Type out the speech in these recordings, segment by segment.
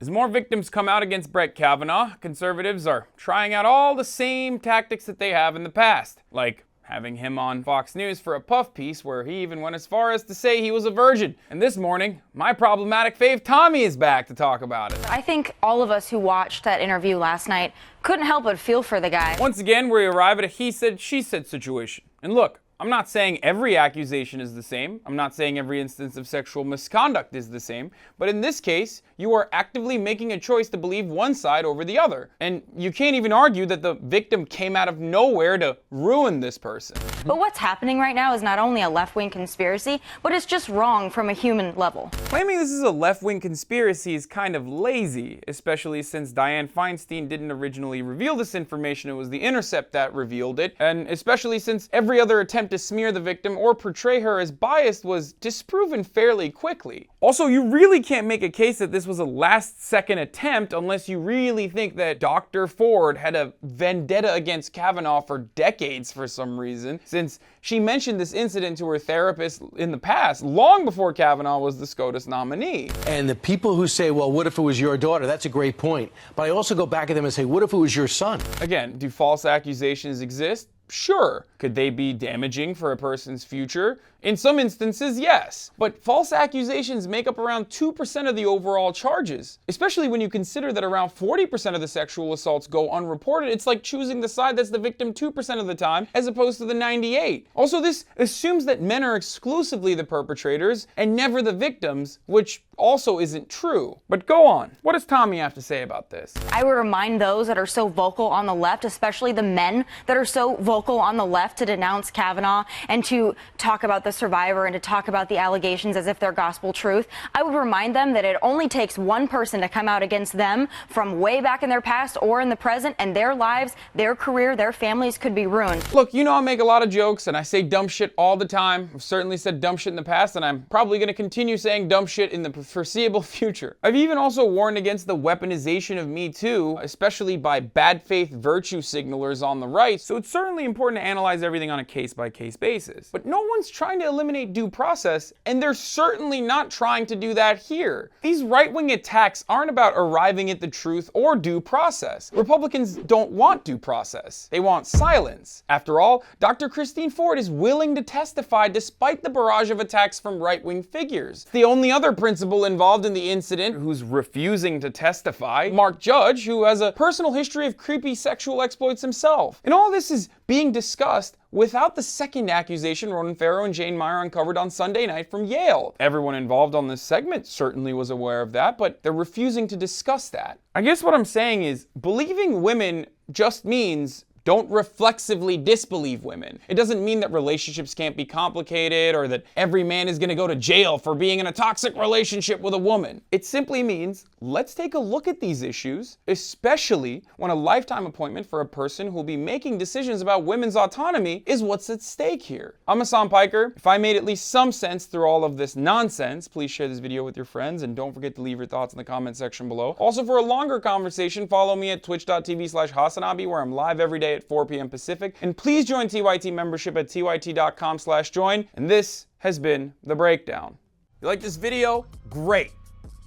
As more victims come out against Brett Kavanaugh, conservatives are trying out all the same tactics that they have in the past, like having him on Fox News for a puff piece where he even went as far as to say he was a virgin. And this morning, my problematic fave Tommy is back to talk about it. I think all of us who watched that interview last night couldn't help but feel for the guy. Once again, we arrive at a he said, she said situation. And look, I'm not saying every accusation is the same. I'm not saying every instance of sexual misconduct is the same. But in this case, you are actively making a choice to believe one side over the other. And you can't even argue that the victim came out of nowhere to ruin this person. But what's happening right now is not only a left-wing conspiracy, but it's just wrong from a human level. Claiming this is a left-wing conspiracy is kind of lazy, especially since Dianne Feinstein didn't originally reveal this information. It was The Intercept that revealed it. And especially since every other attempt to smear the victim or portray her as biased was disproven fairly quickly. Also, you really can't make a case that this was a last-second attempt unless you really think that Dr. Ford had a vendetta against Kavanaugh for decades for some reason, since she mentioned this incident to her therapist in the past, long before Kavanaugh was the SCOTUS nominee. And the people who say, well, what if it was your daughter? That's a great point. But I also go back at them and say, what if it was your son? Again, do false accusations exist? Sure. Could they be damaging for a person's future? In some instances, yes. But false accusations make up around 2% of the overall charges. Especially when you consider that around 40% of the sexual assaults go unreported. It's like choosing the side that's the victim 2% of the time as opposed to the 98. Also, this assumes that men are exclusively the perpetrators and never the victims, which also isn't true. But go on. What does Tommy have to say about this? I would remind those that are so vocal on the left, especially the men that are so vocal on the left, to denounce Kavanaugh and to talk about the survivor and to talk about the allegations as if they're gospel truth. I would remind them that it only takes one person to come out against them from way back in their past or in the present, and their lives, their career, their families could be ruined. Look, you know I make a lot of jokes and I say dumb shit all the time. I've certainly said dumb shit in the past, and I'm probably going to continue saying dumb shit in the foreseeable future. I've even also warned against the weaponization of Me Too, especially by bad faith virtue signalers on the right, so it's certainly important to analyze everything on a case-by-case basis. But no one's trying to eliminate due process, and they're certainly not trying to do that here. These right-wing attacks aren't about arriving at the truth or due process. Republicans don't want due process. They want silence. After all, Dr. Christine Ford is willing to testify despite the barrage of attacks from right-wing figures. The only other principal involved in the incident who's refusing to testify, Mark Judge, who has a personal history of creepy sexual exploits himself. And all this is being discussed without the second accusation Ronan Farrow and Jane Meyer uncovered on Sunday night from Yale. Everyone involved on this segment certainly was aware of that, but they're refusing to discuss that. I guess what I'm saying is, believing women just means don't reflexively disbelieve women. It doesn't mean that relationships can't be complicated or that every man is gonna go to jail for being in a toxic relationship with a woman. It simply means let's take a look at these issues, especially when a lifetime appointment for a person who'll be making decisions about women's autonomy is what's at stake here. I'm Hassan Piker. If I made at least some sense through all of this nonsense, please share this video with your friends and don't forget to leave your thoughts in the comment section below. Also, for a longer conversation, follow me at twitch.tv/Hassanabi, where I'm live every day at 4 p.m. Pacific. And please join TYT membership at tyt.com/join. And this has been The Breakdown. You like this video? Great.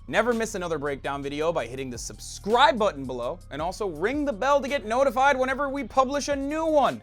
Never miss another breakdown video by hitting the subscribe button below, and also ring the bell to get notified whenever we publish a new one.